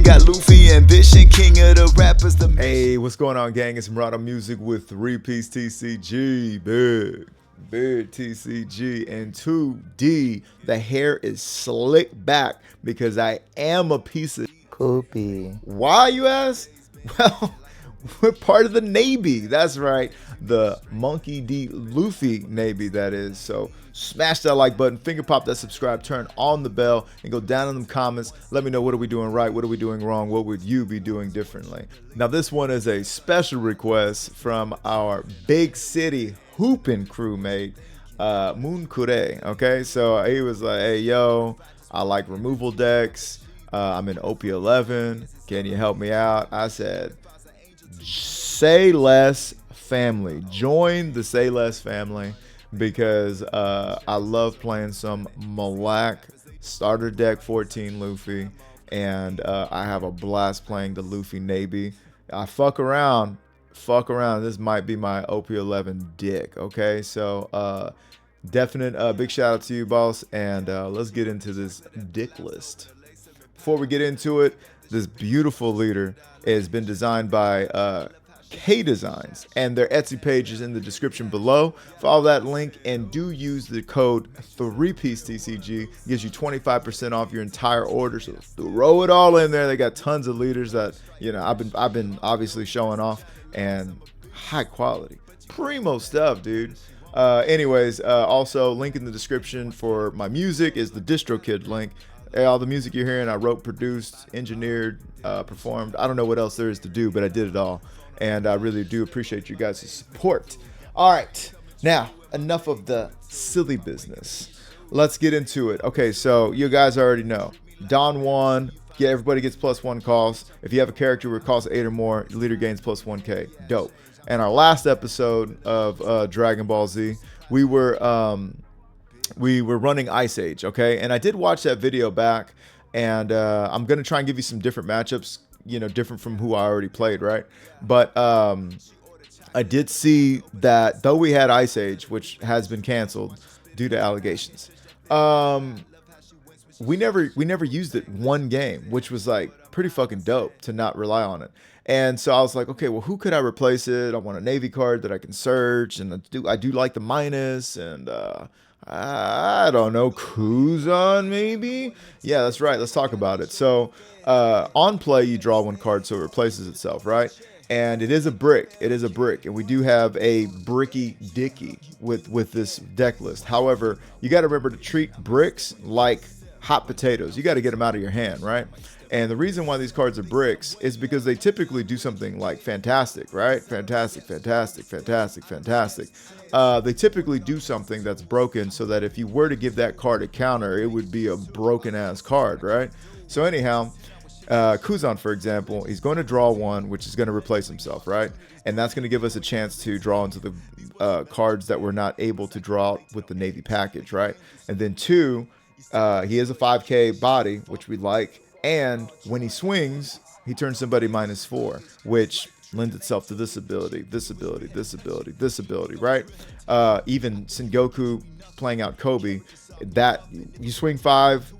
got Luffy ambition, king of the rappers. Hey, what's going on, gang? It's Murata Music with 3-piece TCG, big TCG, and 2D. The hair is slicked back because I am a piece of copy. Why, you ask? Well, we're part of the Navy. That's right, the Monkey D. Luffy Navy, that is. So smash that like button, finger pop that subscribe, turn on the bell, and go down in the comments. Let me know, what are we doing right? What are we doing wrong? What would you be doing differently? Now, this one is a special request from our big city hooping crewmate, Moon Kure. Okay, so he was like, hey, yo, I like removal decks. I'm in OP-11. Can you help me out? I said, say less family. Join the say less family, because I love playing some Malak starter deck 14 Luffy, and I have a blast playing the Luffy Navy. I fuck around. This might be my OP-11 dick. Okay, so definite big shout out to you, boss, and let's get into this dick list. Before we get into it, this beautiful leader has been designed by K Designs, and their Etsy page is in the description below. Follow that link and do use the code 3-piece TCG. Gives you 25% off your entire order. So throw it all in there. They got tons of leaders that, you know, I've been obviously showing off, and high quality, primo stuff, dude. Anyways, also link in the description for my music is the DistroKid link. All the music you're hearing, I wrote, produced, engineered, performed. I don't know what else there is to do, but I did it all. And I really do appreciate you guys' support. All right, now enough of the silly business. Let's get into it. Okay, so you guys already know. Don 1, yeah, everybody gets +1 cost. If you have a character where it costs 8 or more, your leader gains +1k. Dope. And our last episode of Dragon Ball Z, we were running Ice Age, okay? And I did watch that video back, and I'm going to try and give you some different matchups, you know, different from who I already played, right? But I did see that though we had Ice Age, which has been canceled due to allegations, we never used it one game, which was like pretty fucking dope to not rely on it. And so I was like, okay, well, who could I replace it? I want a Navy card that I can search, and I do like the minus, and I don't know, Kuzan maybe? Yeah, that's right. Let's talk about it. So on play, you draw one card so it replaces itself, right? And it is a brick. It is a brick. And we do have a bricky dicky with this deck list. However, you got to remember to treat bricks like hot potatoes. You got to get them out of your hand, right? And the reason why these cards are bricks is because they typically do something like fantastic, right? Fantastic. They typically do something that's broken, so that if you were to give that card a counter, it would be a broken ass card, right? So anyhow, Kuzan, for example, he's going to draw one, which is going to replace himself, right? And that's going to give us a chance to draw into the cards that we're not able to draw with the Navy package, right? And then 2, he has a 5k body, which we like. And when he swings, he turns somebody -4, which lends itself to this ability, right? Even Sengoku playing out Kobe, that you swing 5,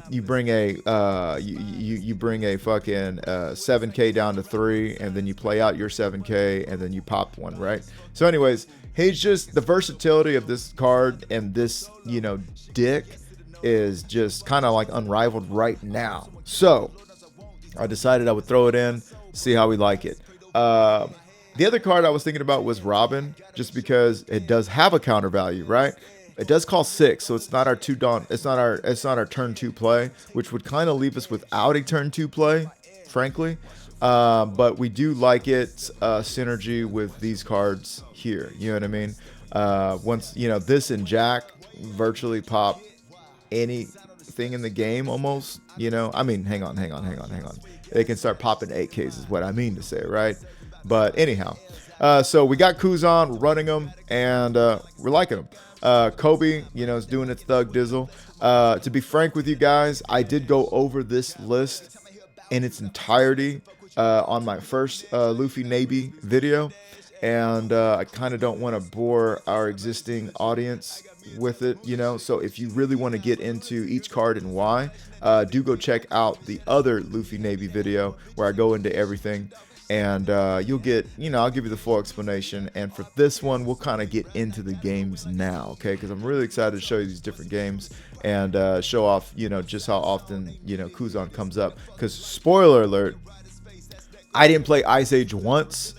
you bring a you bring a fucking 7k down to 3, and then you play out your 7k, and then you pop one, right? So anyways, he's just, the versatility of this card and this, you know, dick is just kind of like unrivaled right now. So I decided I would throw it in, see how we like it. The other card I was thinking about was Robin, just because it does have a counter value, right? It does cost 6, so it's not our it's not our turn 2 play, which would kind of leave us without a turn 2 play, frankly. But we do like it synergy with these cards here. You know what I mean? Once, you know, this and Jack virtually pop anything in the game almost, you know. I mean, hang on. They can start popping 8Ks is what I mean to say, right? But anyhow, so we got Kuzan, we're running him, and we're liking him. Kobe, you know, is doing its thug dizzle. To be frank with you guys, I did go over this list in its entirety on my first Luffy Navy video, and I kind of don't want to bore our existing audience with it, you know. So if you really want to get into each card and why, do go check out the other Luffy Navy video where I go into everything, and you'll get, you know, I'll give you the full explanation. And for this one, we'll kind of get into the games now, okay? Because I'm really excited to show you these different games and show off, you know, just how often, you know, Kuzan comes up. Because spoiler alert, I didn't play Ice Age once,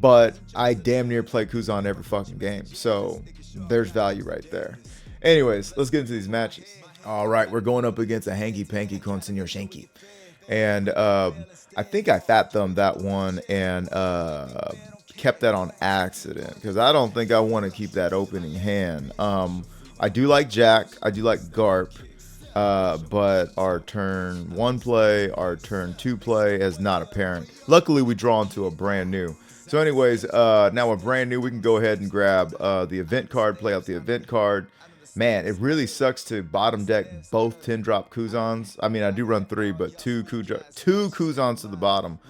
but I damn near play Kuzan every fucking game. So there's value right there. Anyways, let's get into these matches. All right, we're going up against a hanky panky con Senor Shanky. And I think I fat thumbed that one and kept that on accident because I don't think I want to keep that opening hand. I do like Jack. I do like Garp. But our turn 1 play, our turn 2 play is not apparent. Luckily, we draw into a brand new. So anyways, now we're brand new. We can go ahead and grab the event card, play out the event card. Man, it really sucks to bottom deck both 10-drop Kuzans. I mean, I do run 3, but two Kuzans to the bottom.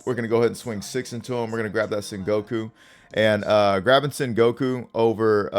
We're going to go ahead and swing 6 into them. We're going to grab that Sengoku. And grabbing Sengoku over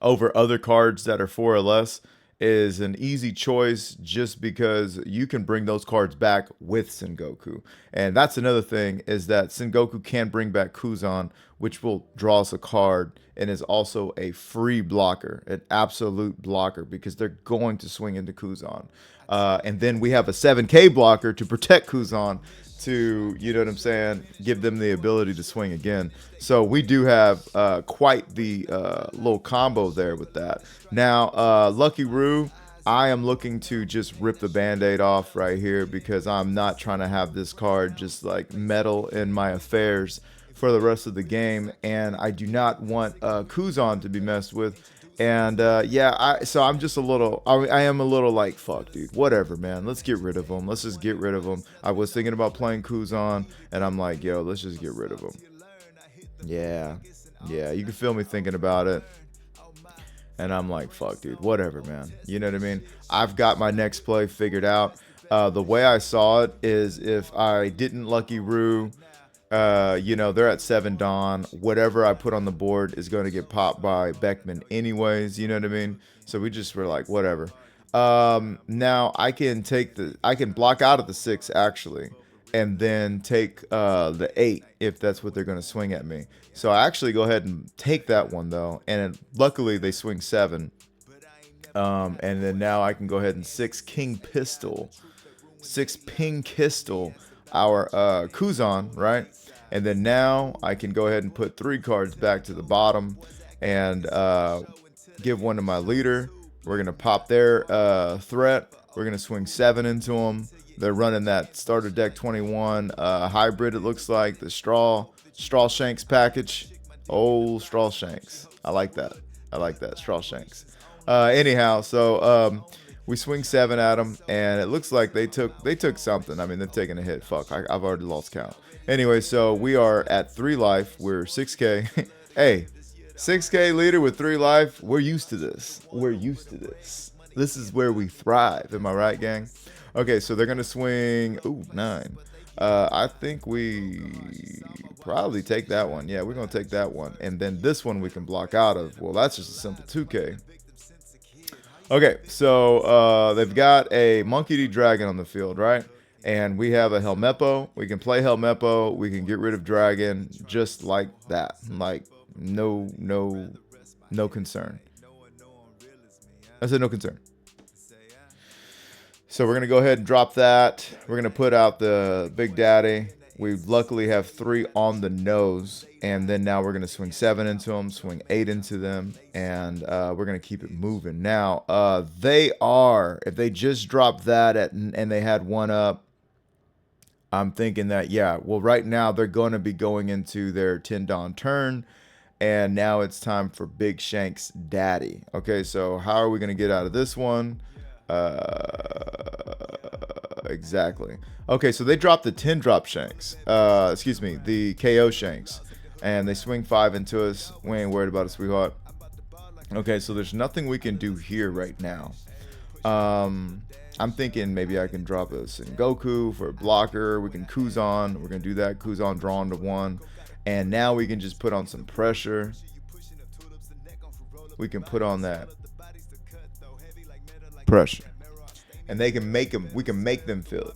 other cards that are 4 or less is an easy choice just because you can bring those cards back with Sengoku. And that's another thing, is that Sengoku can bring back Kuzan, which will draw us a card and is also a free blocker, an absolute blocker, because they're going to swing into Kuzan. And then we have a 7K blocker to protect Kuzan to, you know what I'm saying, give them the ability to swing again. So we do have quite the little combo there with that. Now, Lucky Roo, I am looking to just rip the Band-Aid off right here because I'm not trying to have this card just like meddle in my affairs for the rest of the game, and I do not want Kuzan to be messed with. And yeah, so I'm just a little, I am a little like, fuck, dude, whatever, man. Let's get rid of him. Let's just get rid of him. I was thinking about playing Kuzan, and I'm like, yo, let's just get rid of him. Yeah, you can feel me thinking about it. And I'm like, fuck, dude, whatever, man. You know what I mean? I've got my next play figured out. The way I saw it is if I didn't Lucky Roo, you know, they're at 7 Dawn. Whatever I put on the board is going to get popped by Beckman anyways. You know what I mean? So we just were like, whatever. Now I can block out of the 6 actually, and then take the 8 if that's what they're going to swing at me. So I actually go ahead and take that one though, and luckily they swing 7. And then now I can go ahead and 6 Ping Pistol our Kuzan, right? And then now I can go ahead and put 3 cards back to the bottom and give one to my leader. We're going to pop their threat. We're going to swing 7 into them. They're running that starter deck 21 hybrid, it looks like, the Straw Shanks package. Oh, Straw Shanks. I like that, Straw Shanks. Anyhow, so we swing 7 at them, and it looks like they took something. I mean, they're taking a hit. Fuck, I've already lost count. Anyway, so we are at 3 life. We're 6K. Hey, 6K leader with 3 life. We're used to this. This is where we thrive. Am I right, gang? Okay, so they're gonna swing. Ooh, 9. I think we probably take that one. Yeah, we're gonna take that one, and then this one we can block out of. Well, that's just a simple 2K. Okay, so they've got a Monkey D. Dragon on the field, right? And we have a Helmeppo. We can play Helmeppo. We can get rid of Dragon just like that. Like, no concern. I said no concern. So we're going to go ahead and drop that. We're going to put out the Big Daddy. We luckily have 3 on the nose. And then now we're going to swing 7 into them, swing 8 into them, and we're going to keep it moving. Now, if they just dropped that and they had 1 up, I'm thinking that, yeah, well, right now they're going to be going into their 10 Dawn turn, and now it's time for Big Shanks Daddy. Okay, so how are we going to get out of this one? Exactly. Okay, so they dropped the 10-drop Shanks. Excuse me, the KO Shanks. And they swing 5 into us. We ain't worried about it, sweetheart. Okay, so there's nothing we can do here right now. I'm thinking maybe I can drop a Sengoku for a blocker. We can Kuzan. We're going to do that. Kuzan drawn to 1. And now we can just put on some pressure. We can put on that pressure. And they can make them, we can make them feel it.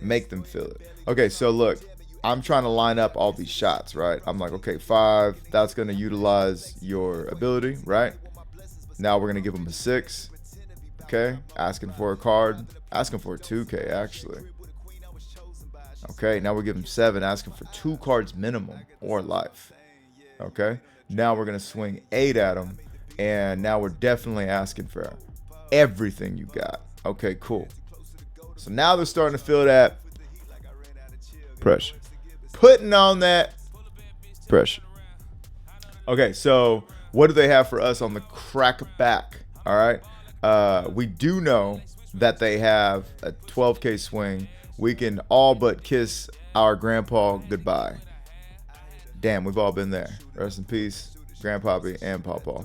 Make them feel it. Okay, so look, I'm trying to line up all these shots, right? I'm like, okay, 5, that's going to utilize your ability, right? Now we're going to give them a 6. Okay, asking for a card, asking for a 2K actually. Okay, now we're giving 7, asking for 2 cards minimum or life. Okay, now we're going to swing 8 at them. And now we're definitely asking for everything you got. Okay, cool. So now they're starting to feel that pressure. Putting on that pressure. Okay, so what do they have for us on the crack back? All right. We do know that they have a 12K swing. We can all but kiss our grandpa goodbye. Damn, we've all been there. Rest in peace, Grandpappy and Pawpaw.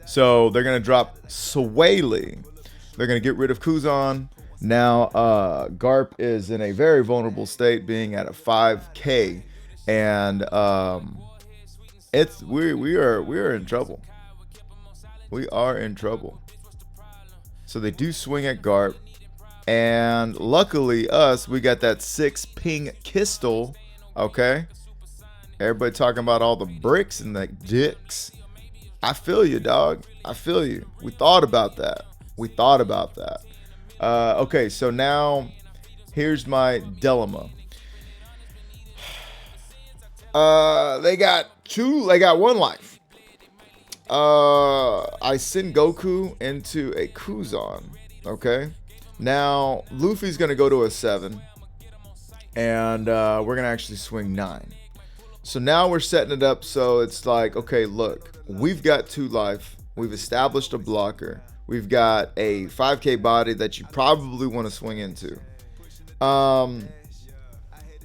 So they're gonna drop Swaley. They're gonna get rid of Kuzan. Now Garp is in a very vulnerable state, being at a 5K, and we are in trouble. We are in trouble. So they do swing at Garp, and luckily us, we got that 6 ping pistol. Okay. Everybody talking about all the bricks and the dicks. I feel you, dog. I feel you. We thought about that. We thought about that. Okay, so now here's my dilemma. They got 1 life. I send Goku into a Kuzan. Okay. Now Luffy's gonna go to a 7, and we're gonna actually swing 9. So now we're setting it up so it's like, okay, look, we've got 2 life. We've established a blocker. We've got a 5K body that you probably want to swing into.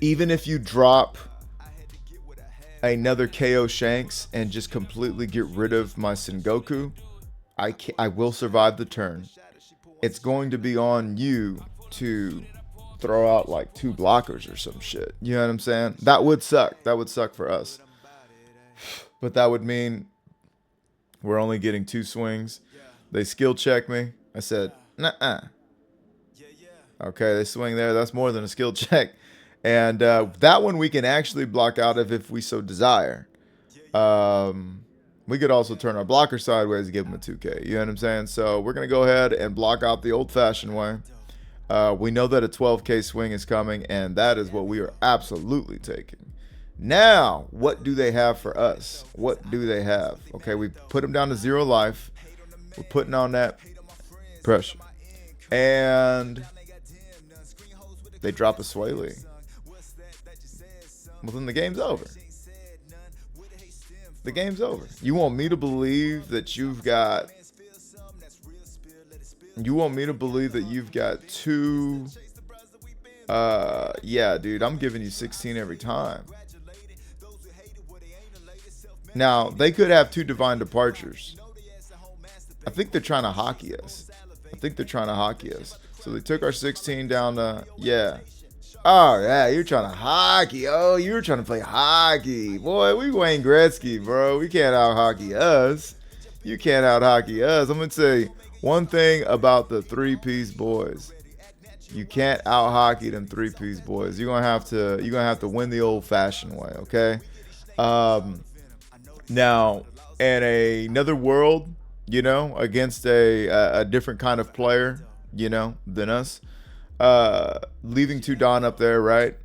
Even if you drop another KO Shanks and just completely get rid of my Sengoku, I will survive the turn. It's going to be on you to throw out like 2 blockers or some shit. You know what I'm saying? That would suck. That would suck for us. But that would mean we're only getting 2 swings. They skill check me. I said, nah. Okay, they swing there. That's more than a skill check. And that one we can actually block out of if we so desire. We could also turn our blocker sideways and give them a 2K. You know what I'm saying? So we're going to go ahead and block out the old-fashioned way. We know that a 12K swing is coming, and that is what we are absolutely taking. Now, what do they have for us? What do they have? Okay, we put them down to 0 life. We're putting on that pressure. And they drop a Swaley. Well, then the game's over. The game's over. You want me to believe that you've got... You want me to believe that you've got 2... yeah, dude, I'm giving you 16 every time. Now, they could have 2 divine departures. I think they're trying to hockey us. So they took our 16 down to... Yeah. Oh, yeah, you're trying to hockey. Oh, you're trying to play hockey. Boy, we Wayne Gretzky, bro. We can't out-hockey us. You can't out-hockey us. I'm going to say one thing about the 3-piece boys. You can't out-hockey them 3-piece boys. You're gonna have to win the old-fashioned way, okay? Now, in another world, you know, against a different kind of player, you know, than us, leaving Tudon up there, right?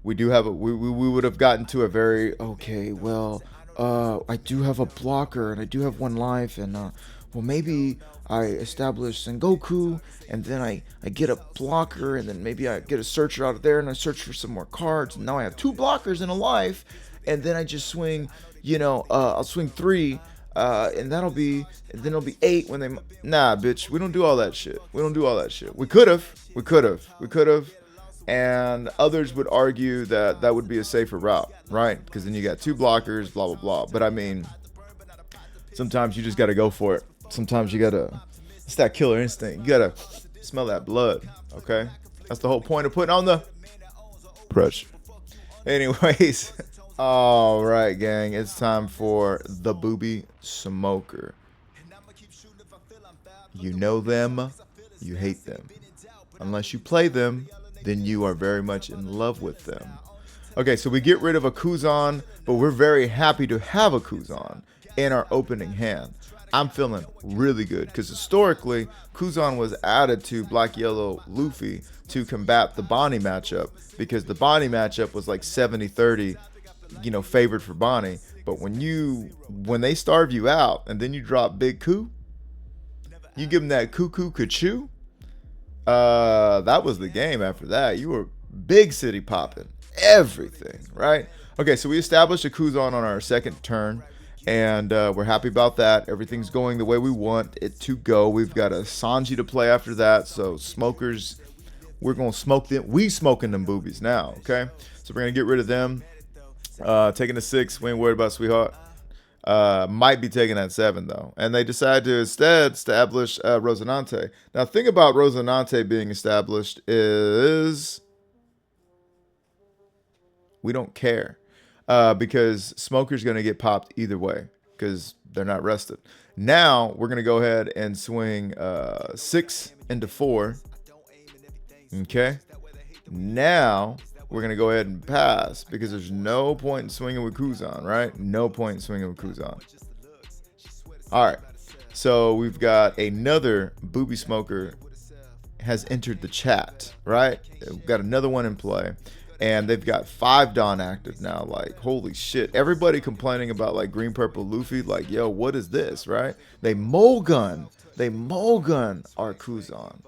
We do have we would have gotten to a very, okay, well, I do have a blocker and I do have 1 life, and well, maybe I establish Sengoku, and then I get a blocker, and then maybe I get a searcher out of there, and I search for some more cards, and now I have 2 blockers and a life, and then I just swing, you know, I'll swing 3, and then it'll be 8 when they... Nah, bitch, we don't do all that shit. We could have, and others would argue that would be a safer route, right? Because then you got 2 blockers, blah, blah, blah. But I mean, sometimes you just got to go for it. Sometimes you got to... It's that killer instinct. You got to smell that blood, okay? That's the whole point of putting on the pressure. Anyways, all right, gang, it's time for the booby smoker. You know them, you hate them. Unless you play them, then you are very much in love with them. Okay, so we get rid of a Kuzan, but we're very happy to have a Kuzan in our opening hand. I'm feeling really good because historically, Kuzan was added to Black Yellow Luffy to combat the Bonnie matchup because the Bonnie matchup was like 70-30, favored for Bonnie. But when they starve you out and then you drop Big Ku, you give them that cuckoo kachu. That was the game after that. You were big city popping everything, right? Okay, so we established a Kuzan on our second turn, and we're happy about that. Everything's going the way we want it to go. We've got a Sanji to play after that, so smokers, we're gonna smoke them. We smoking them boobies now, okay? So we're gonna get rid of them. Taking the 6, we ain't worried about sweetheart. Might be taking that 7 though, and they decided to instead establish Rosinante. Now, the thing about Rosinante being established is we don't care because Smoker's going to get popped either way because they're not rested. Now we're going to go ahead and swing 6 into 4. Okay. Now we're going to go ahead and pass because there's no point in swinging with Kuzan, right? No point in swinging with Kuzan. All right. So we've got another booby smoker has entered the chat, right? We've got another one in play. And they've got 5 Dawn active now. Like, holy shit. Everybody complaining about, like, green, purple Luffy. Like, yo, what is this, right? They mole gun our Kuzan.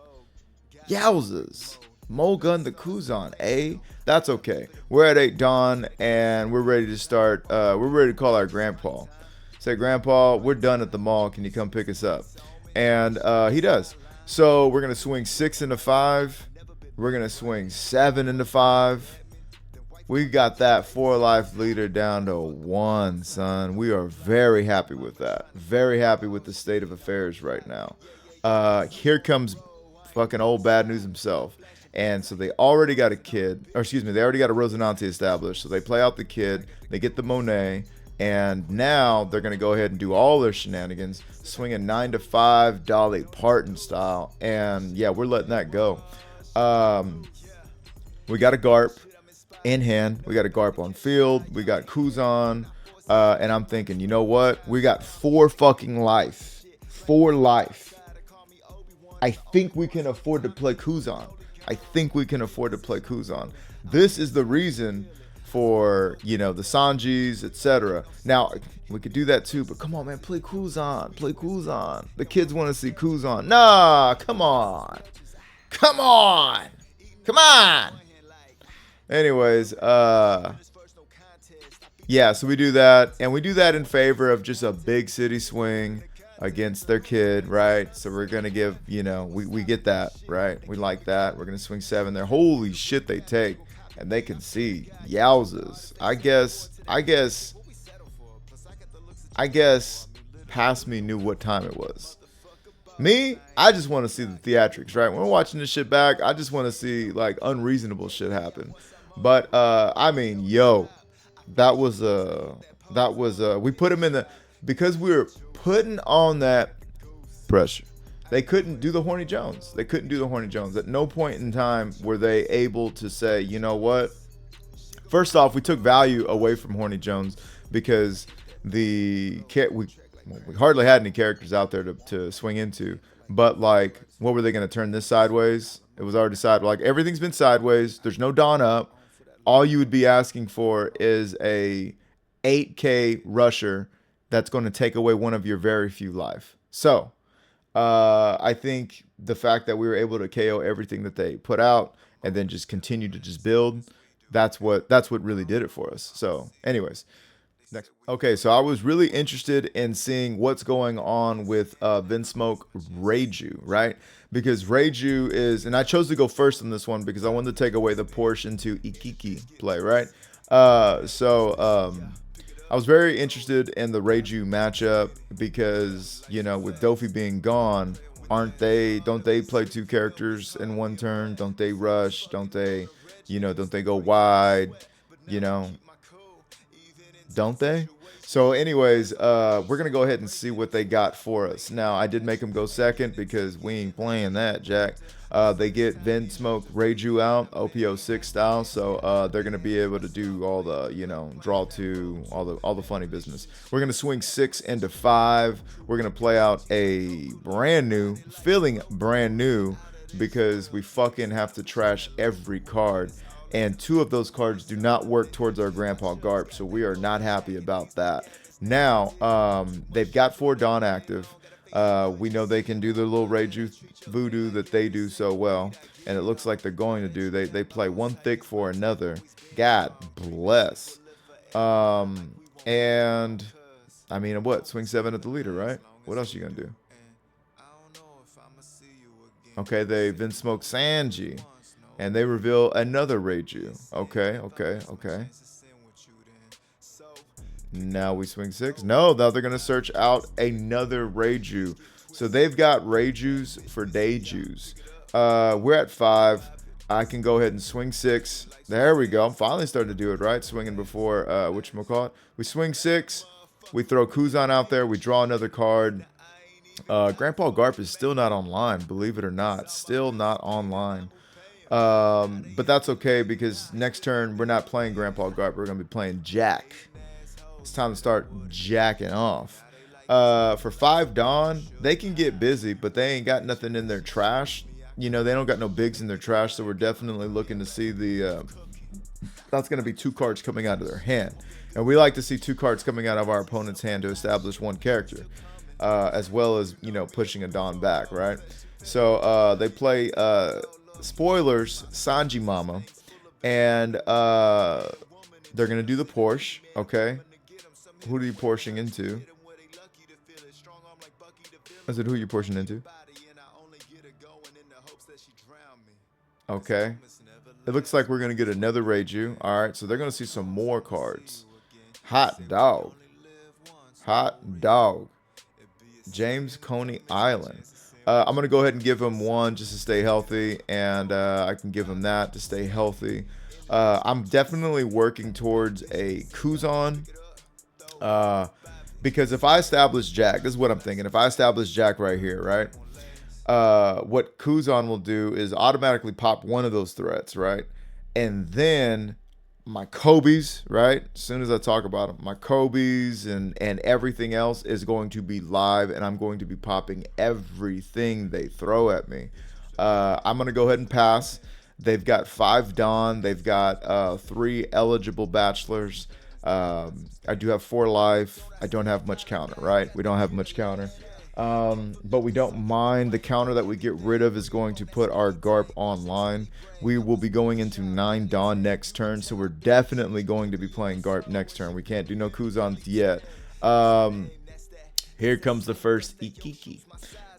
Yowzers. Mole gun the Kuzan, eh? That's okay. We're at 8 Dawn, and we're ready to start. We're ready to call our grandpa. Say, Grandpa, we're done at the mall. Can you come pick us up? And he does. So we're going to swing 6 into 5. We're going to swing 7 into 5. We got that 4 life leader down to 1, son. We are very happy with that. Very happy with the state of affairs right now. Here comes fucking old bad news himself. And so they already got a kid. Or excuse me, they already got a Rosinante established. So they play out the kid. They get the Monet. And now they're going to go ahead and do all their shenanigans. Swing a 9 to 5 Dolly Parton style. And yeah, we're letting that go. We got a Garp in hand. We got a Garp on field. We got Kuzan. And I'm thinking, you know what? We got 4 fucking life. 4 life. I think we can afford to play Kuzan. This is the reason for, the Sanjis, etc. Now, we could do that too, but come on, man, play Kuzan. The kids want to see Kuzan. Nah, come on. Anyways, yeah, so we do that, and we do that in favor of just a big city swing against their kid, right? So we're gonna give, we get that, right? We like that. We're gonna swing 7 there. Holy shit, they take, and they can see. Yowzers. I guess past me knew what time it was. Me, I just want to see the theatrics, right? When we're watching this shit back, I just want to see like unreasonable shit happen. But I mean, yo, that was we put him in the, because we were putting on that pressure. They couldn't do the Horny Jones. At no point in time were they able to say, you know what? First off, we took value away from Horny Jones because we hardly had any characters out there to swing into. But like, what were they going to turn this sideways? It was already sideways. Like, everything's been sideways. There's no Dawn up. All you would be asking for is a 8K rusher that's going to take away one of your very few life. So I think the fact that we were able to KO everything that they put out and then just continue to just build, that's what really did it for us. So anyways, next. Okay, so I was really interested in seeing what's going on with Vinsmoke Reiju, right? Because Reiju is, and I chose to go first on this one because I wanted to take away the Porsche into Ikiki play, right? I was very interested in the Reiju matchup because, with Dofi being gone, don't they play 2 characters in one turn? Don't they rush? Don't they go wide? you know, don't they? So anyways, we're gonna go ahead and see what they got for us. Now, I did make them go second because we ain't playing that, Jack. They get Vinsmoke Reiju out, OP-06 style, so they're gonna be able to do all the, you know, draw two, all the funny business. We're gonna swing 6 into 5. We're gonna play out a feeling brand new, because we fucking have to trash every card. And 2 of those cards do not work towards our Grandpa Garp, so we are not happy about that. Now, they've got 4 Dawn active. We know they can do their little Reiju voodoo that they do so well, and it looks like they're going to do. They play 1 thick for another. God bless. And I mean, what? Swing 7 at the leader, right? What else are you gonna do? Okay, they Vinsmoke Sanji. And they reveal another Reiju. Okay. Now we swing 6. No, now they're going to search out another Reiju. So they've got Reijus for Daijus. We're at 5. I can go ahead and swing 6. There we go. I'm finally starting to do it right. Swinging before, whatchamacallit. We swing 6. We throw Kuzan out there. We draw another card. Grandpa Garp is still not online, believe it or not. Still not online. But that's okay, because next turn we're not playing Grandpa Garp. We're going to be playing Jack. It's time to start jacking off. For 5 Dawn, they can get busy, but they ain't got nothing in their trash. You know, they don't got no bigs in their trash, so we're definitely looking to see the... that's going to be 2 cards coming out of their hand. And we like to see 2 cards coming out of our opponent's hand to establish 1 character. As well as, you know, pushing a Dawn back, right? So they play... spoilers, Sanji Mama, and they're gonna do the Porsche. Okay, who are you Porsching into? I said, who are you Porsching into? Okay, it looks like we're gonna get another Reiju. All right, so they're gonna see some more cards. Hot dog, James Coney Island. I'm going to go ahead and give him 1 just to stay healthy, and I can give him that to stay healthy. I'm definitely working towards a Kuzan, because if I establish Jack, this is what I'm thinking. If I establish Jack right here, right, what Kuzan will do is automatically pop 1 of those threats, right, and then my Kobe's, right, as soon as I talk about them, my Kobe's and everything else is going to be live, and I'm going to be popping everything they throw at me. I'm going to go ahead and pass. They've got 5 Dawn. They've got 3 eligible bachelors. I do have 4 life. I don't have much counter, right? We don't have much counter. But we don't mind. The counter that we get rid of is going to put our Garp online. We will be going into 9 Dawn next turn, so we're definitely going to be playing Garp next turn. We can't do no Kuzans yet. Here comes the first Ikiki.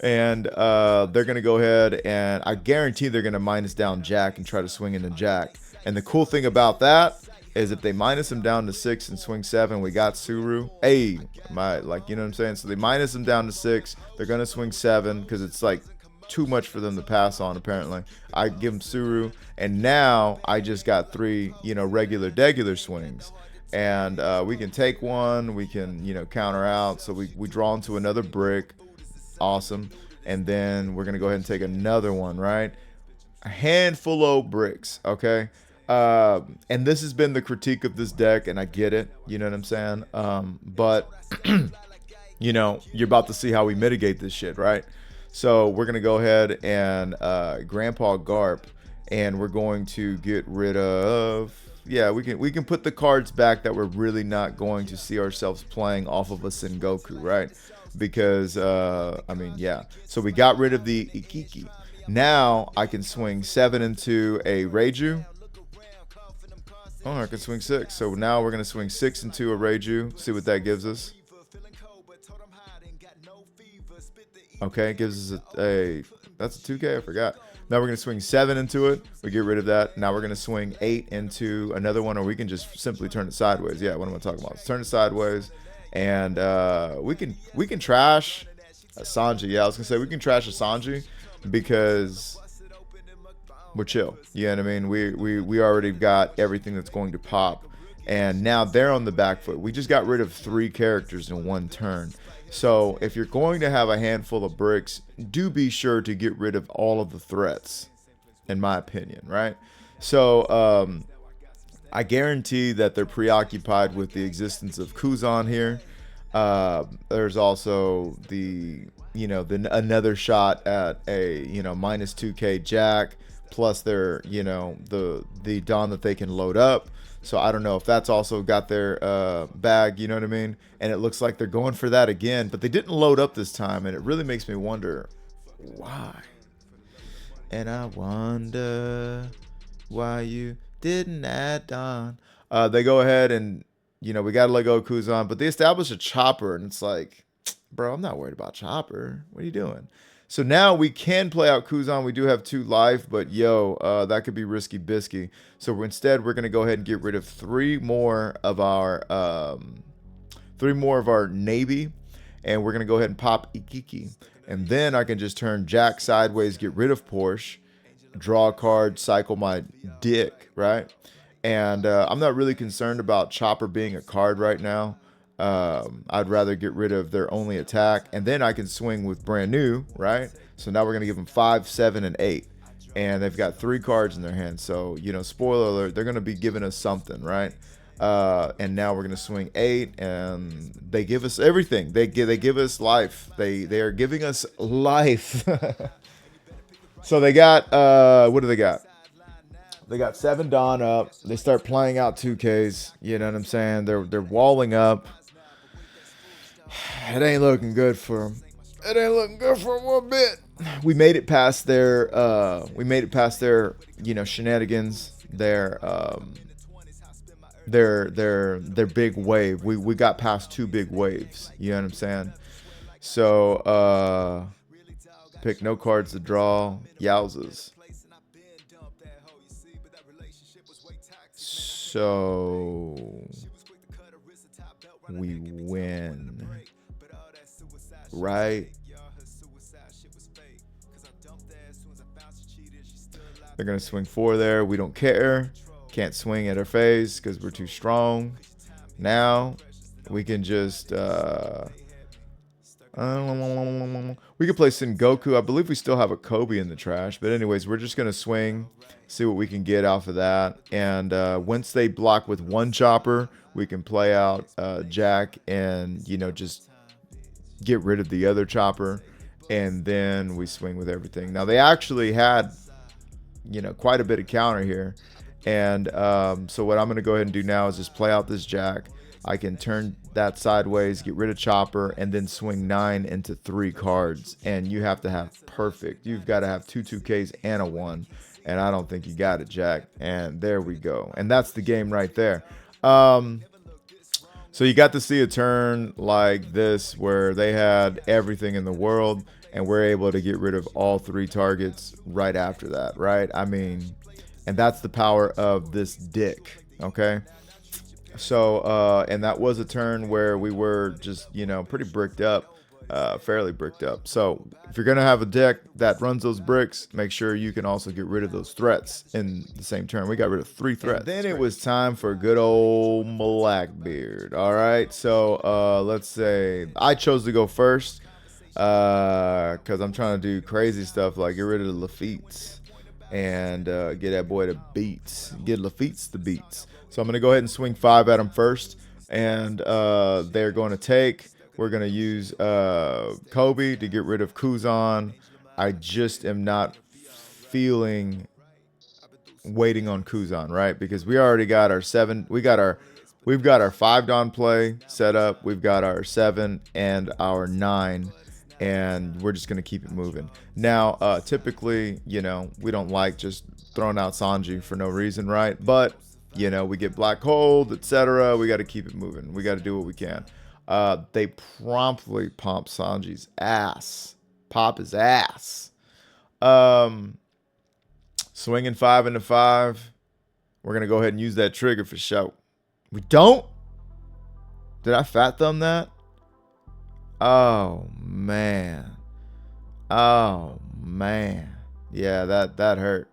And they're going to go ahead, and I guarantee they're going to minus down Jack and try to swing into Jack. And the cool thing about that is if they minus him down to 6 and swing 7, we got Suru. Hey, like, you know what I'm saying? So they minus him down to 6. They're going to swing 7 because it's like too much for them to pass on, apparently. I give him Suru, and now I just got 3, you know, regular swings. And we can take 1. We can, you know, counter out. So we draw into another brick. Awesome. And then we're going to go ahead and take another one, right? A handful of bricks, okay? And this has been the critique of this deck, and I get it, you know what I'm saying? But you know, you're about to see how we mitigate this shit, right? So we're gonna go ahead and Grandpa Garp, and we're going to get rid of, yeah, we can put the cards back that we're really not going to see ourselves playing off of a Sengoku, right? Because I mean, yeah, so we got rid of the Ikiki. Now I can swing 7 into a Reiju. Oh, I can swing 6. So now we're going to swing 6 into a Reiju. See what that gives us. Okay, it gives us that's a 2K, I forgot. Now we're going to swing 7 into it. We get rid of that. Now we're going to swing 8 into another one, or we can just simply turn it sideways. Yeah, what am I talking about? Let's turn it sideways. And we can trash a Sanji. Yeah, I was going to say we can trash a Sanji because we're chill. You know what I mean? We already got everything that's going to pop, and now they're on the back foot. We just got rid of 3 characters in 1 turn. So if you're going to have a handful of bricks, do be sure to get rid of all of the threats, in my opinion, right? So I guarantee that they're preoccupied with the existence of Kuzan here. There's also the another shot at a minus 2k Jack, plus their the Dawn that they can load up. So I don't know if that's also got their bag, you know what I mean? And it looks like they're going for that again, but they didn't load up this time, and it really makes me wonder why. And I wonder why you didn't add on. They go ahead and we gotta let go of Kuzan, but they establish a chopper, and it's like, bro, I'm not worried about chopper. What are you doing? So now we can play out Kuzan. We do have 2 life, but that could be risky bisky. So instead, we're gonna go ahead and get rid of 3 more of our Navy, and we're gonna go ahead and pop Ikiki, and then I can just turn Jack sideways, get rid of Porsche, draw a card, cycle my dick, right? And I'm not really concerned about Chopper being a card right now. I'd rather get rid of their only attack, and then I can swing with brand new, right? So now we're gonna give them 5, 7, and 8, and they've got 3 cards in their hand. So spoiler alert, they're gonna be giving us something, right? And now we're gonna swing 8, and they give us everything. They give us life. They are giving us life. So they got what do they got? They got 7 Dawn up. They start playing out 2Ks. You know what I'm saying? They're walling up. It ain't looking good for them. It ain't looking good for them one bit. We made it past their shenanigans. Their big wave. We got past 2 big waves. You know what I'm saying? So pick no cards to draw. Yowzas. So we win, right? They're gonna swing 4 there. We don't care. Can't swing at our face because we're too strong. Now we can just we can play Sengoku. I believe we still have a Kobe in the trash, but anyways, we're just gonna swing, see what we can get off of that. And once they block with 1 chopper, we can play out Jack and just get rid of the other chopper, and then we swing with everything. Now they actually had quite a bit of counter here, and so what I'm gonna go ahead and do now is just play out this Jack. I can turn that sideways, get rid of chopper, and then swing 9 into 3 cards. And you have to have perfect. You've got to have 2 2Ks and a 1. And I don't think you got it, Jack. And there we go. And that's the game right there. So you got to see a turn like this where they had everything in the world, and we're able to get rid of all 3 targets right after that, right? I mean, and that's the power of this dick, okay? So, and that was a turn where we were just, pretty bricked up, fairly bricked up. So if you're going to have a deck that runs those bricks, make sure you can also get rid of those threats in the same turn. We got rid of 3 threats. And then it was time for good old Blackbeard. All right. So, let's say I chose to go first, cause I'm trying to do crazy stuff like get rid of the Lafitte's and, get that boy the beats, get Lafitte's the beats. So I'm going to go ahead and swing 5 at them first, and they're going to take. We're going to use Kobe to get rid of Kuzan. I just am not feeling waiting on Kuzan, right? Because we already got our 7. We've got our 5 Dawn play set up. We've got our 7 and our 9, and we're just going to keep it moving. Now, typically, we don't like just throwing out Sanji for no reason, right? But we get Black Hold, etc. We got to keep it moving. We got to do what we can. They promptly pump Sanji's ass. Pop his ass. Swinging 5 into 5. We're going to go ahead and use that trigger for show. We don't? Did I fat thumb that? Oh, man. Oh, man. Yeah, that hurt.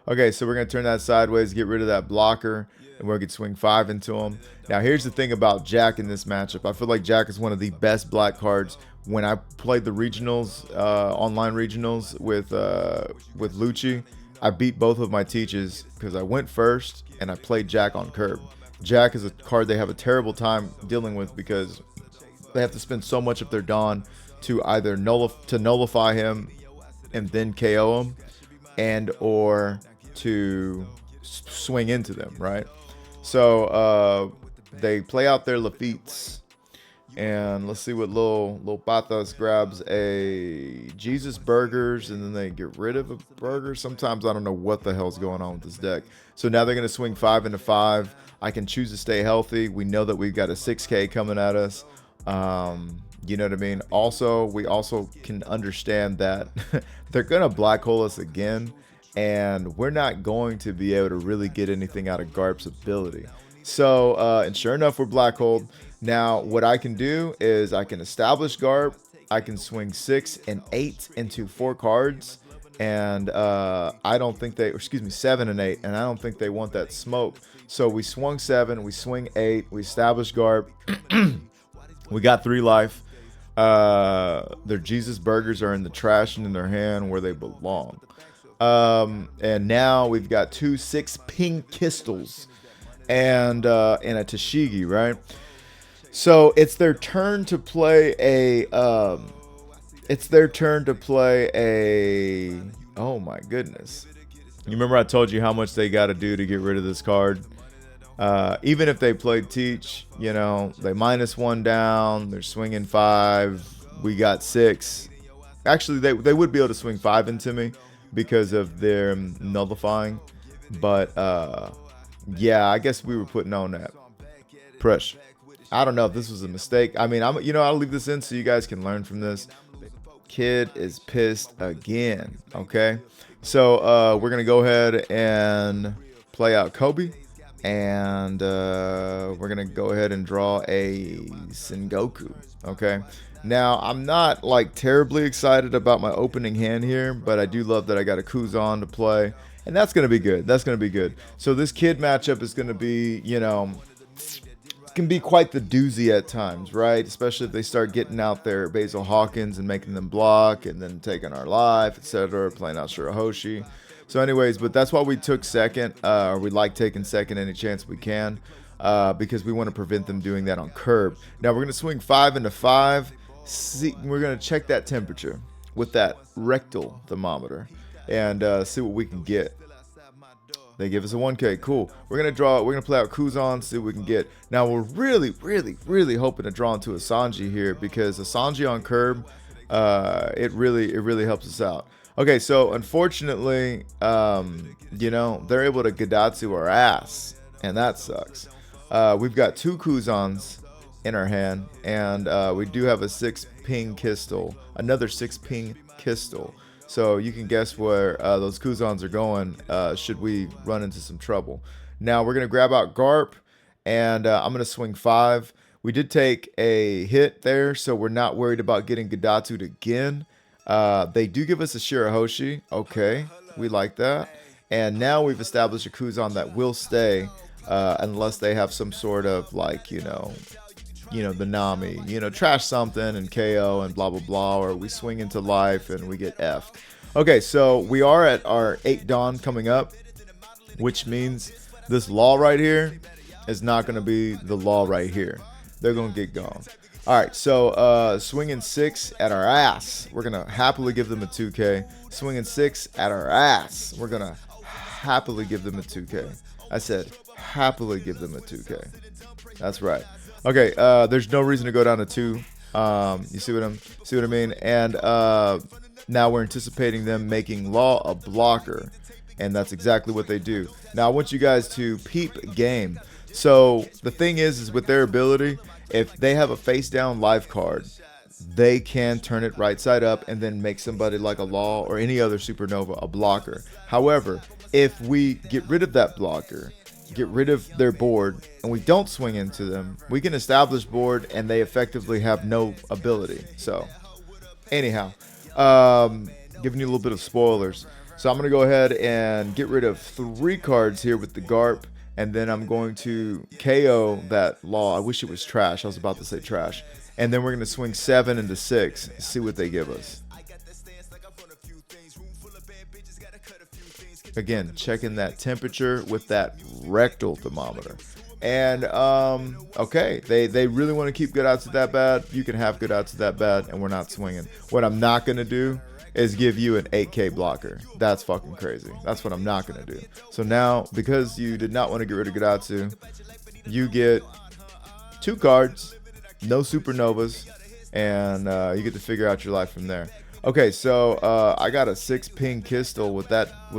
Okay, so we're going to turn that sideways, get rid of that blocker, and we're going to swing 5 into him. Now, here's the thing about Jack in this matchup. I feel like Jack is one of the best black cards. When I played the regionals, online regionals with Lucci, I beat both of my teaches because I went first and I played Jack on curb. Jack is a card they have a terrible time dealing with because they have to spend so much of their Dawn to either nullify him and then KO him, and or to swing into them, right? So they play out their Lafitte's, and let's see what Lil Pathos grabs a Jesus Burgers, and then they get rid of a burger. Sometimes I don't know what the hell's going on with this deck. So now they're going to swing 5 into 5. I can choose to stay healthy. We know that we've got a 6K coming at us. You know what I mean? Also, we also can understand that they're going to black hole us again, and we're not going to be able to really get anything out of Garp's ability. So, and sure enough, we're black holed. Now, what I can do is I can establish Garp. I can swing 6 and 8 into 4 cards. And I don't think they, excuse me, 7 and 8. And I don't think they want that smoke. So we swung 7, we swing 8, we establish Garp. We got 3 life. Their Jesus Burgers are in the trash and in their hand where they belong. And now we've got 2 6-ping Kistles and a Tashigi, right? So it's their turn to play a oh my goodness. You remember I told you how much they got to do to get rid of this card? Even if they played Teach, you know, they -1 down, they're swinging 5, we got 6. Actually, they would be able to swing 5 into me because of their nullifying. But, yeah, I guess we were putting on that pressure. I don't know if this was a mistake. I mean, I'll leave this in so you guys can learn from this. Kid is pissed again, okay? So, we're going to go ahead and play out Kobe. And we're going to go ahead and draw a Sengoku, okay? Now, I'm not, like, terribly excited about my opening hand here, but I do love that I got a Kuzan to play. And that's going to be good. That's going to be good. So this Kid matchup is going to be, you know, it can be quite the doozy at times, right? Especially if they start getting out there Basil Hawkins and making them block and then taking our life, etc., playing out Shirahoshi. So anyways, but that's why we took second, or we like taking second any chance we can, because we want to prevent them doing that on curb. Now we're going to swing 5 into 5. See, we're going to check that temperature with that rectal thermometer and see what we can get. They give us a 1K. Cool. We're going to play out Kuzan, see what we can get. Now we're really, really, really hoping to draw into a Sanji here, because a Sanji on curb, it really helps us out. Okay, so unfortunately, you know, they're able to Gadatsu our ass, and that sucks. We've got 2 Kuzans in our hand, and we do have a 6-ping Kistel, another 6-ping Kistel. So you can guess where those Kuzans are going should we run into some trouble. Now we're going to grab out Garp, and I'm going to swing 5. We did take a hit there, so we're not worried about getting Gadatsu'd again. They do give us a Shirahoshi. Okay, we like that. And now we've established a Kuzan that will stay unless they have some sort of, like, you know, the Nami, trash something and KO and blah, blah, blah, or we swing into life and we get F'd. Okay, so we are at our 8 Dawn coming up, which means this Law right here is not going to be the Law right here. They're going to get gone. All right, so swinging 6 at our ass. We're going to happily give them a 2K. Swinging 6 at our ass. We're going to happily give them a 2K. I said happily give them a 2K. That's right. Okay, there's no reason to go down to 2. You see what I mean? And now we're anticipating them making Law a blocker, and that's exactly what they do. Now I want you guys to peep game. So the thing is with their ability, if they have a face down life card, they can turn it right side up and then make somebody like a Law or any other supernova a blocker. However, if we get rid of that blocker, get rid of their board, and we don't swing into them, we can establish board and they effectively have no ability. So anyhow, giving you a little bit of spoilers. So I'm going to go ahead and get rid of 3 cards here with the Garp. And then I'm going to KO that Law. I wish it was trash. I was about to say trash. And then we're going to swing 7 into 6. See what they give us. Again, checking that temperature with that rectal thermometer. And, okay, they really want to keep good outs that bad. You can have good outs that bad, and we're not swinging. What I'm not going to do is give you an 8K blocker. That's fucking crazy. That's what I'm not going to do. So now, because you did not want to get rid of Gudatsu, you get 2 cards, no supernovas, and you get to figure out your life from there. Okay, so I got a 6 ping Kistel with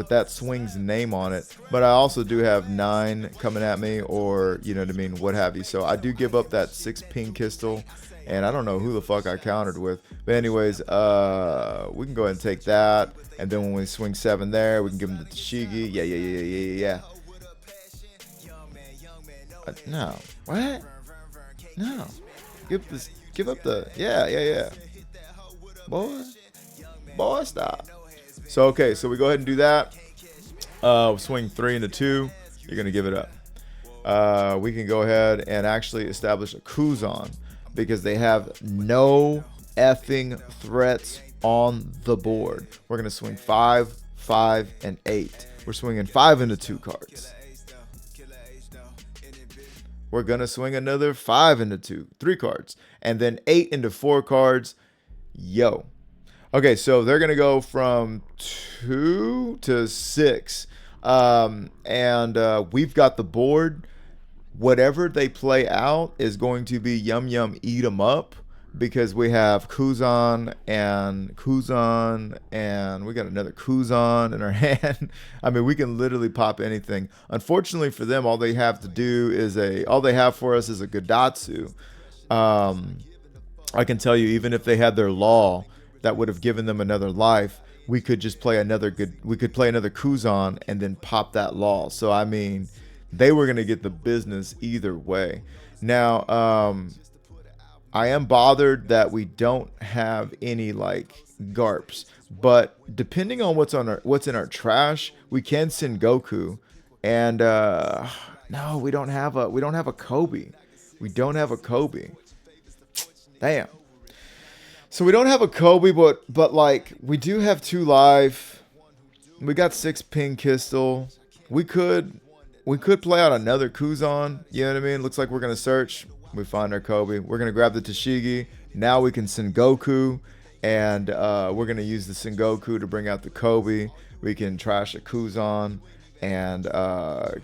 that swing's name on it, but I also do have 9 coming at me, or you know what I mean, what have you. So I do give up that 6 ping Kistel, and I don't know who the fuck I countered with. But anyways, we can go ahead and take that, and then when we swing 7 there, we can give him the Tashigi. Yeah. No, what? No, give up the yeah. Boy, stop. So okay, so we go ahead and do that. Swing 3 into 2. You're gonna give it up. We can go ahead and actually establish a Kuzan because they have no effing threats on the board. We're gonna swing 5, 5, and 8. We're swinging 5 into 2 cards. We're gonna swing another 5 into 3 cards, and then 8 into 4 cards. Yo. Okay, so they're gonna go from 2 to 6, and we've got the board. Whatever they play out is going to be yum eat 'em up, because we have Kuzan, and we got another Kuzan in our hand. I mean, we can literally pop anything. Unfortunately for them, all they have for us is a Gudatsu. I can tell you, even if they had their Law that would have given them another life, we could just play another Kuzan and then pop that Law. So I mean, they were gonna get the business either way. Now, I am bothered that we don't have any like Garps, but depending on what's in our trash, we can send Goku. And no, we don't have a Kobe. We don't have a Kobe. Damn. So we don't have a Kobe, but like we do have 2 life. We got 6 ping Kistel. We could play out another Kuzan. You know what I mean? Looks like we're gonna search. We find our Kobe. We're gonna grab the Tashigi. Now we can send Goku, and we're gonna use the Sengoku to bring out the Kobe. We can trash a Kuzan and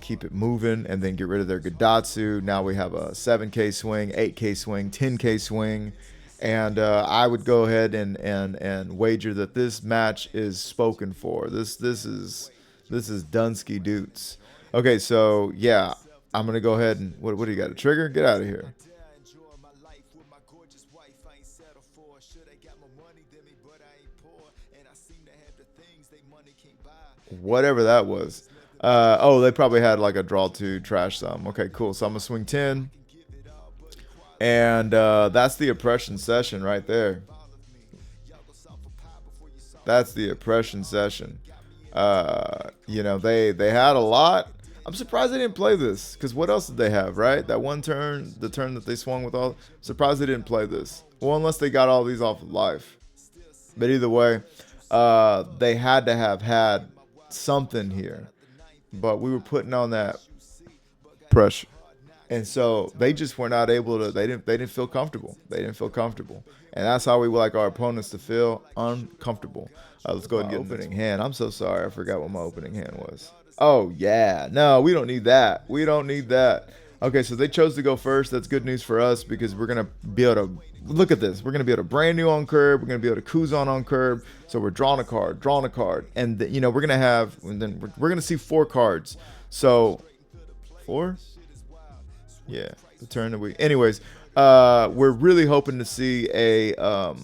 keep it moving, and then get rid of their Gudatsu. Now we have a 7K swing, 8K swing, 10K swing. And I would go ahead and wager that this match is spoken for. This is Dunsky Doots. Okay, so yeah, I'm gonna go ahead and what do you got? A trigger? Get out of here. Whatever that was. Oh, they probably had like a draw 2 trash some. Okay, cool. So I'm gonna swing 10. And that's the oppression session right there. That's the oppression session. You know, they had a lot. I'm surprised they didn't play this, because what else did they have, right? That one turn, the turn that they swung with all. Surprised they didn't play this. Well, unless they got all these off of life. But either way, they had to have had something here. But we were putting on that pressure. And so they just were not able to. They didn't feel comfortable. They didn't feel comfortable, and that's how we like our opponents to feel uncomfortable. Let's go ahead and get opening hand. I'm so sorry, I forgot what my opening hand was. Oh yeah, no, we don't need that. We don't need that. Okay, so they chose to go first. That's good news for us, because we're gonna be able to look at this. We're gonna be able to brand new on curb. We're gonna be able to Kuzan on curb. So we're drawing a card, and you know we're gonna have. And then we're gonna see 4 cards. So 4. Yeah, the turn that we. Anyways, we're really hoping to see our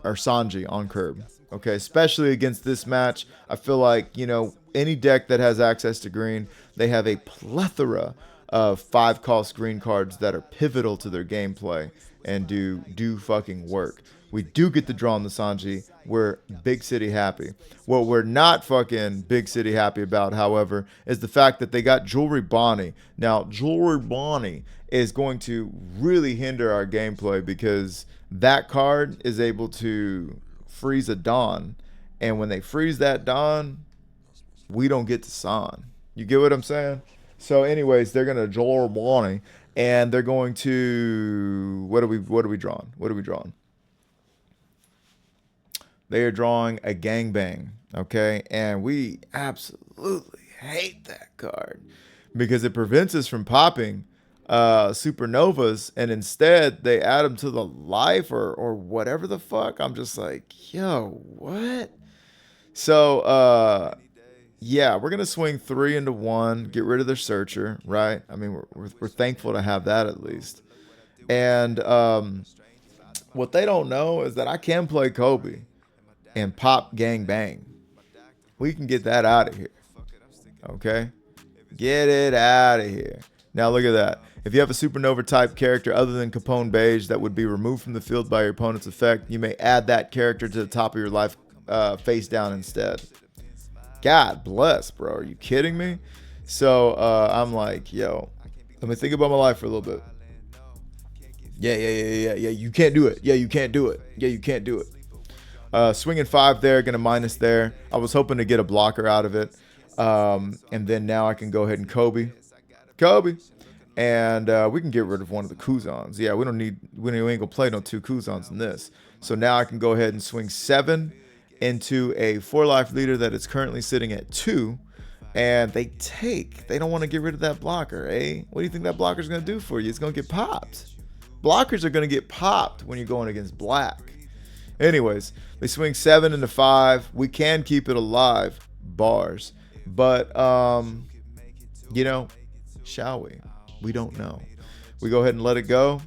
Sanji on curb. Okay, especially against this match. I feel like, you know, any deck that has access to green, they have a plethora of 5-cost green cards that are pivotal to their gameplay and do fucking work. We do get to draw on the Sanji. We're big city happy. What we're not fucking big city happy about, however, is the fact that they got Jewelry Bonnie. Now, Jewelry Bonnie is going to really hinder our gameplay because that card is able to freeze a Dawn. And when they freeze that Dawn, we don't get to San. You get what I'm saying? So, anyways, they're gonna Jewelry Bonnie, and they're going to what are we drawing? What are we drawing? They are drawing a gangbang, okay? And we absolutely hate that card because it prevents us from popping supernovas, and instead they add them to the life or whatever the fuck. I'm just like, yo, what? So, yeah, we're gonna swing 3 into 1, get rid of the searcher, right? I mean, we're thankful to have that at least. And what they don't know is that I can play Kobe and pop gang bang. We can get that out of here. Okay? Get it out of here. Now look at that. If you have a supernova type character other than Capone Beige that would be removed from the field by your opponent's effect, you may add that character to the top of your life face down instead. God bless, bro. Are you kidding me? So I'm like, yo, let me think about my life for a little bit. Yeah. You can't do it. Yeah, you can't do it. Yeah, you can't do it. Swinging 5 there, gonna minus there. I was hoping to get a blocker out of it. And then now I can go ahead and Kobe. And we can get rid of one of the Kuzans. Yeah, we ain't gonna play no 2 Kuzans in this. So now I can go ahead and swing 7 into a 4-life leader that is currently sitting at 2. And they don't want to get rid of that blocker, eh? What do you think that blocker is gonna do for you? It's gonna get popped. Blockers are gonna get popped when you're going against black. Anyways, they swing 7 into 5. We can keep it alive, bars. But, you know, shall we? We don't know. We go ahead and let it go.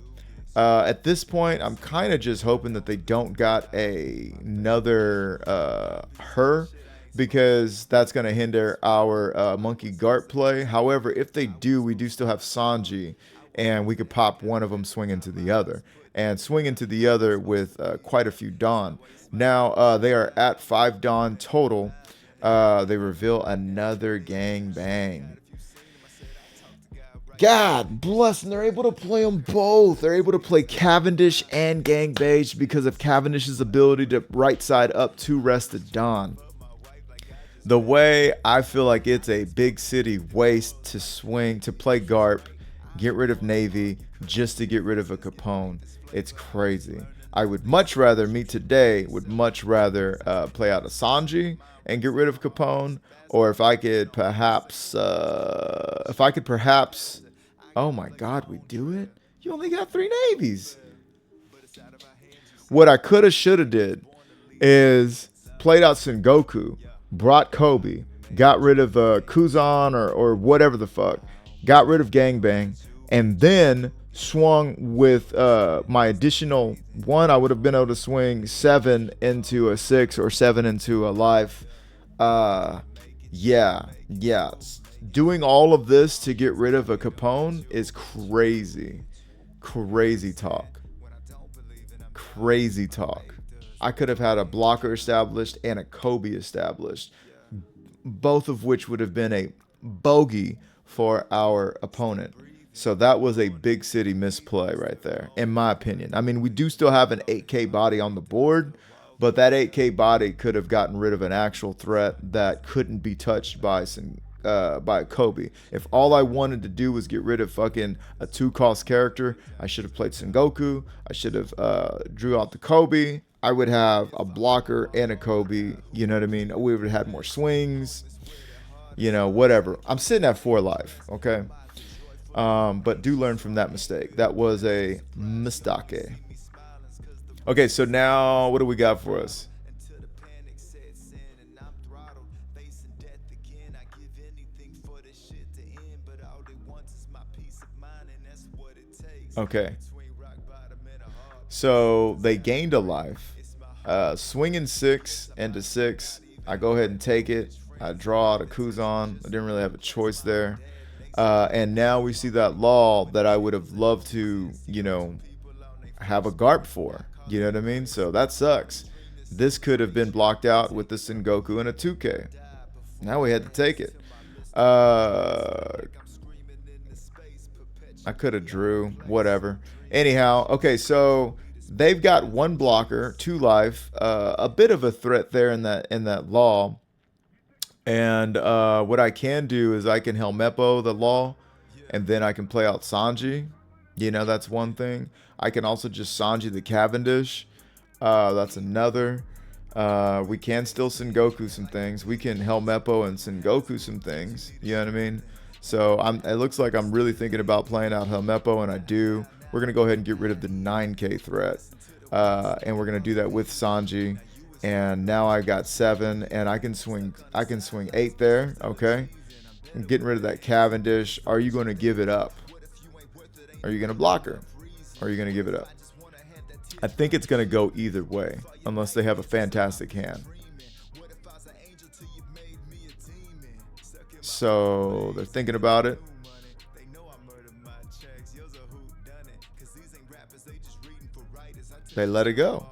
At this point, I'm kind of just hoping that they don't got another her, because that's going to hinder our Monkey Garp play. However, if they do, we do still have Sanji, and we could pop one of them, swing into the other. And swing into the other with quite a few Dawn. Now, they are at 5 Dawn total. They reveal another gang bang. God bless, and they're able to play them both. They're able to play Cavendish and Gang Beige because of Cavendish's ability to right side up 2 rested Dawn. The way I feel like it's a big city waste to swing, to play Garp, get rid of Navy, just to get rid of a Capone. It's crazy. I would much rather, play out a Sanji and get rid of Capone, or if I could perhaps, oh my God, we do it? You only got 3 navies. What I coulda, shoulda did is played out Sengoku, brought Kobe, got rid of Kuzan or whatever the fuck, got rid of Gangbang, and then swung with my additional 1. I would have been able to swing 7 into a 6 or 7 into a life. Yeah. Doing all of this to get rid of a Capone is crazy. Crazy talk. I could have had a blocker established and a Kobe established, both of which would have been a bogey for our opponent. So that was a big city misplay right there, in my opinion. I mean, we do still have an 8K body on the board, but that 8K body could have gotten rid of an actual threat that couldn't be touched by Kobe. If all I wanted to do was get rid of fucking a 2-cost character, I should have played Sengoku. I should have drew out the Kobe. I would have a blocker and a Kobe. You know what I mean? We would have had more swings. You know, whatever. I'm sitting at 4 life, okay? But do learn from that mistake. That was a mistake. Okay, so now what do we got for us? Okay. So they gained a life. Swinging 6 into 6. I go ahead and take it. I draw out a Kuzan. I didn't really have a choice there. And now we see that law that I would have loved to, have a Garp for. You know what I mean? So that sucks. This could have been blocked out with the Sengoku and a 2K. Now we had to take it. I could have drew, whatever. Anyhow, okay, so they've got one blocker, 2 life, a bit of a threat there in that law. And what I can do is I can Helmeppo the law, and then I can play out Sanji. You know, that's one thing. I can also just Sanji the Cavendish. That's another. We can still Sengoku some things. We can Helmeppo and Sengoku some things. You know what I mean? So it looks like I'm really thinking about playing out Helmeppo, and I do. We're going to go ahead and get rid of the 9K threat. And we're going to do that with Sanji. And now I got 7, and I can swing 8 there. Okay. I'm getting rid of that Cavendish. Are you going to give it up? Are you going to block her? Or are you going to give it up? I think it's going to go either way, unless they have a fantastic hand. So they're thinking about it. They let it go.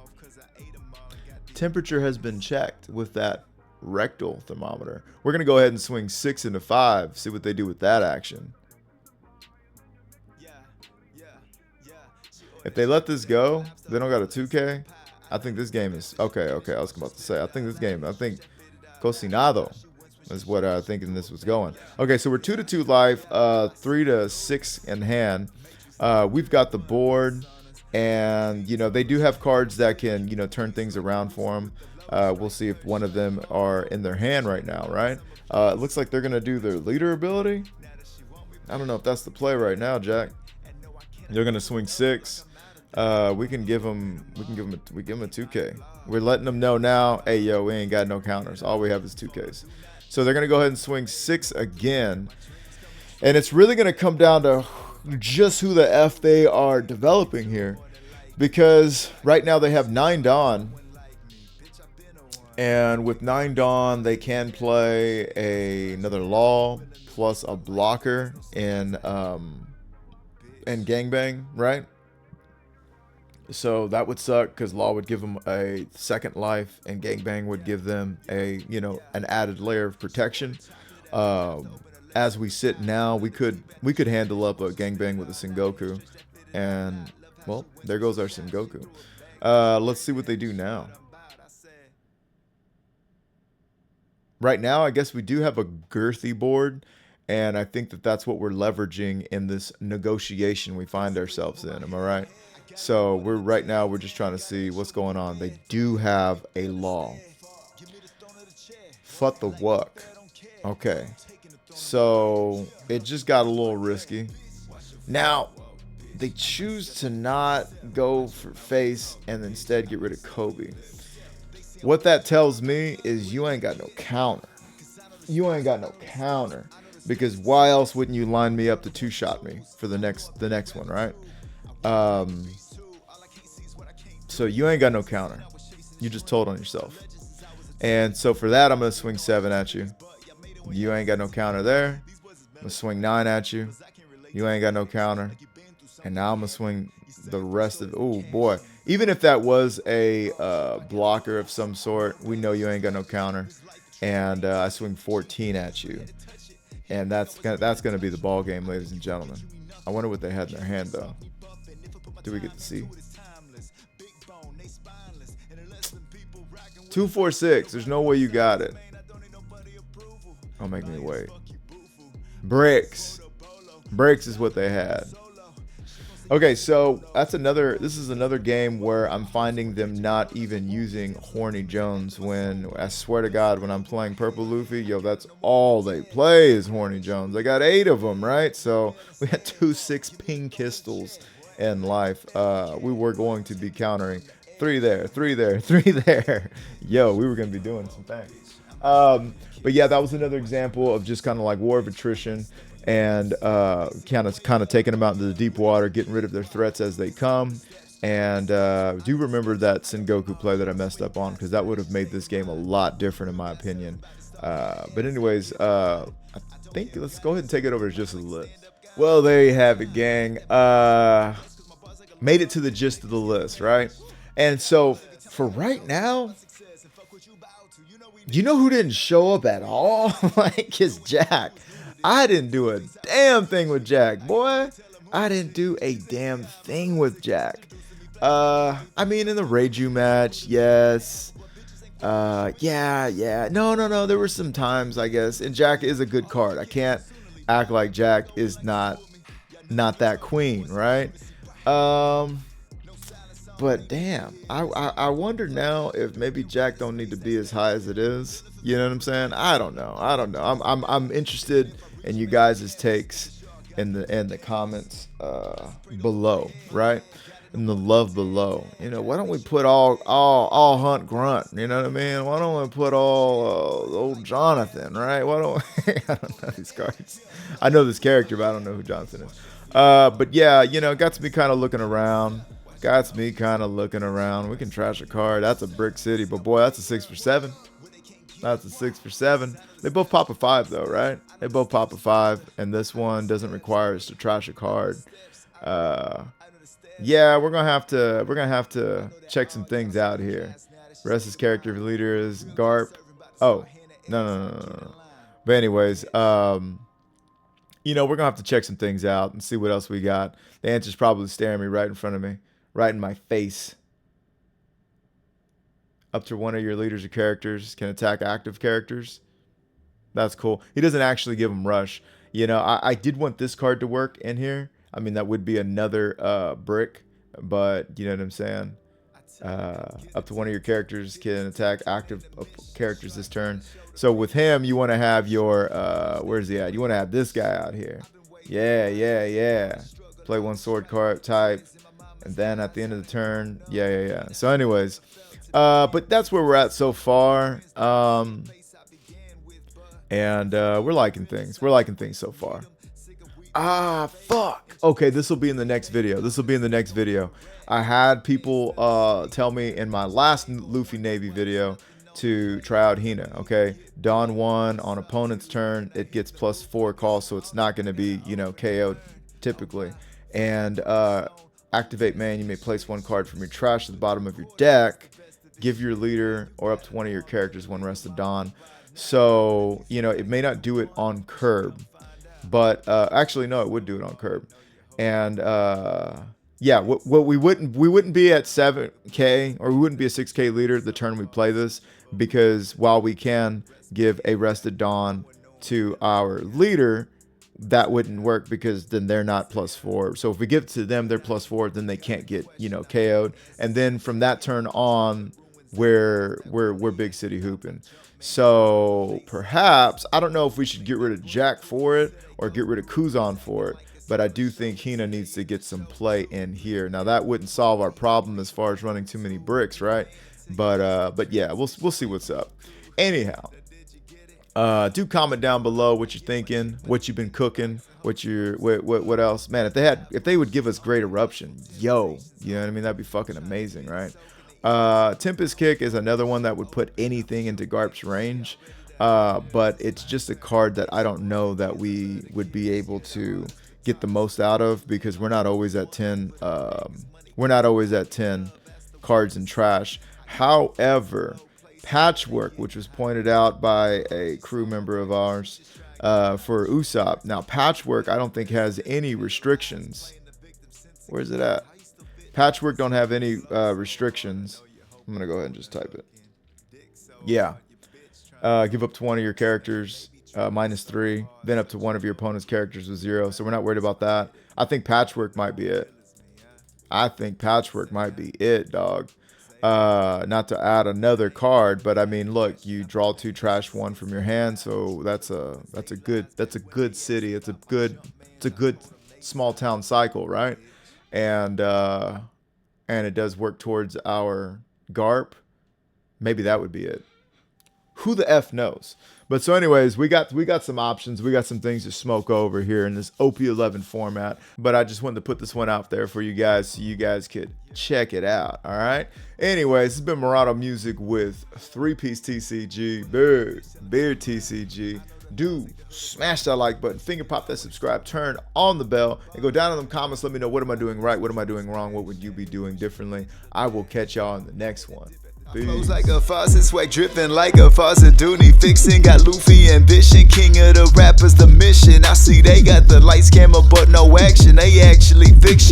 Temperature has been checked with that rectal thermometer. We're going to go ahead and swing 6 into 5, see what they do with that action. If they let this go, they don't got a 2K. I think this game is okay. I was about to say, I think Cocinado is what I think this was going. Okay, so we're 2-2 life, 3-6 in hand. We've got the board, and you know they do have cards that can turn things around for them. We'll see if one of them are in their hand right now. Right? It looks like they're gonna do their leader ability. I don't know if that's the play right now, Jack. They're gonna swing 6. We give them a 2K. We're letting them know now, hey yo, we ain't got no counters. All we have is 2Ks. So they're gonna go ahead and swing 6 again. And it's really gonna come down to just who the F they are developing here. Because right now they have 9 Dawn. And with 9 Dawn, they can play another Law plus a blocker in Gangbang, right? So that would suck because Law would give them a second life, and Gangbang would give them an added layer of protection. As we sit now, we could handle up a Gangbang with a Sengoku, and well, there goes our Sengoku. Let's see what they do now. Right now, I guess we do have a girthy board, and I think that's what we're leveraging in this negotiation we find ourselves in. Am I right? So right now we're just trying to see what's going on. They do have a Law. Fut the wuck. Okay. So it just got a little risky. Now they choose to not go for face and instead get rid of Kobe. What that tells me is you ain't got no counter. You ain't got no counter. Because why else wouldn't you line me up to 2-shot me for the next one, right? So you ain't got no counter. You just told on yourself. And so for that, I'm going to swing 7 at you. You ain't got no counter there. I'm going to swing 9 at you. You ain't got no counter. And now I'm going to swing the rest of it. Oh, boy. Even if that was a blocker of some sort, we know you ain't got no counter. And I swing 14 at you. And that's gonna be the ball game, ladies and gentlemen. I wonder what they had in their hand, though. Do we get to see? 2-4-6. There's no way you got it. Don't make me wait. Bricks. Bricks is what they had. Okay, so this is another game where I'm finding them not even using Horny Jones when, I swear to God, when I'm playing Purple Luffy, yo, that's all they play is Horny Jones. They got 8 of them, right? So we had 2 6-ping pistols in life. We were going to be countering 3 there, 3 there, 3 there. Yo, we were going to be doing some things. But yeah, that was another example of just kind of like war of attrition. And kind of taking them out into the deep water, getting rid of their threats as they come. And do remember that Sengoku play that I messed up on, because that would have made this game a lot different in my opinion. But anyways, I think let's go ahead and take it over to just a list. Well, there you have it, gang. Made it to the gist of the list, right? And so for right now, you know who didn't show up at all? Like, is Jack. I didn't do a damn thing with Jack, boy. I didn't do a damn thing with Jack. I mean, in the Reiju match, yes. Yeah. No. There were some times, I guess, and Jack is a good card. I can't act like Jack is not that queen, right? Um, but damn, I wonder now if maybe Jack don't need to be as high as it is. You know what I'm saying? I don't know. I'm interested in you guys' takes in the comments below, right? In the love below. You know, why don't we put all Hunt Grunt? You know what I mean? Why don't we put all old Jonathan, right? Why don't we, I don't know these cards. I know this character, but I don't know who Jonathan is. But yeah, you know, got to be kind of looking around. Got me kind of looking around. We can trash a card. That's a brick city, but boy, that's a 6 for 7. That's a 6 for 7. They both pop a 5 though, right? They both pop a 5, and this one doesn't require us to trash a card. Yeah, we're gonna have to check some things out here. Rest's character leader is Garp. Oh, no. But anyways, you know, we're gonna have to check some things out and see what else we got. The answer's probably staring me right in front of me. Right in my face. Up to one of your leaders or characters can attack active characters. That's cool. He doesn't actually give them rush. You know, I did want this card to work in here. I mean, that would be another brick, but you know what I'm saying? Up to one of your characters can attack active characters this turn. So with him, you want to have your, where's he at? You want to have this guy out here. Yeah. Play one sword card type. And then at the end of the turn, yeah. So anyways, but that's where we're at so far. And we're liking things. We're liking things so far. Ah, fuck. Okay, this will be in the next video. I had people tell me in my last Luffy Navy video to try out Hina. Okay, Dawn 1 on opponent's turn, it gets +4 call, so it's not going to be, you know, KO typically. And activate man, you may place one card from your trash to the bottom of your deck. Give your leader or up to one of your characters one Rested Dawn. So, you know, it may not do it on curb, but actually no, it would do it on curb. And yeah, what we wouldn't be at 7k, or we wouldn't be a 6k leader the turn we play this, because while we can give a Rested Dawn to our leader, that wouldn't work because then they're not +4. So if we give it to them, they're +4, then they can't get, you know, KO'd. And then from that turn on, we're big city hooping. So perhaps, I don't know if we should get rid of Jack for it or get rid of Kuzan for it, but I do think Hina needs to get some play in here. Now that wouldn't solve our problem as far as running too many bricks, right? But yeah, we'll see what's up. Anyhow, do comment down below what you're thinking, what you've been cooking, what else, man. If they would give us Great Eruption, yo, you know what I mean, that'd be fucking amazing, right? Tempest Kick is another one that would put anything into Garp's range, but it's just a card that I don't know that we would be able to get the most out of, because we're not always at 10 cards in trash. However, Patchwork, which was pointed out by a crew member of ours, for Usopp. Now, Patchwork, I don't think has any restrictions. Where's it at? Patchwork don't have any restrictions. I'm gonna go ahead and just type it. Yeah. Give up to one of your characters -3, then up to one of your opponent's characters with 0. So we're not worried about that. I think Patchwork might be it. Dog. Not to add another card, but I mean, look, you draw 2, trash 1 from your hand, so that's a good city. It's a good small town cycle, right? And it does work towards our Garp. Maybe that would be it. Who the F knows? But so anyways, we got some options. We got some things to smoke over here in this OP-11 format. But I just wanted to put this one out there for you guys so you guys could check it out. All right. Anyways, this has been Murado Music with 3-Piece TCG, Beard TCG. do smash that like button, finger pop that subscribe, turn on the bell, and go down in the comments. Let me know, what am I doing right? What am I doing wrong? What would you be doing differently? I will catch y'all in the next one. Flows like a faucet, swag dripping like a faucet. Dooney fixing, got Luffy ambition, king of the rappers, the mission. I see they got the lights, camera, but no action. They actually fiction.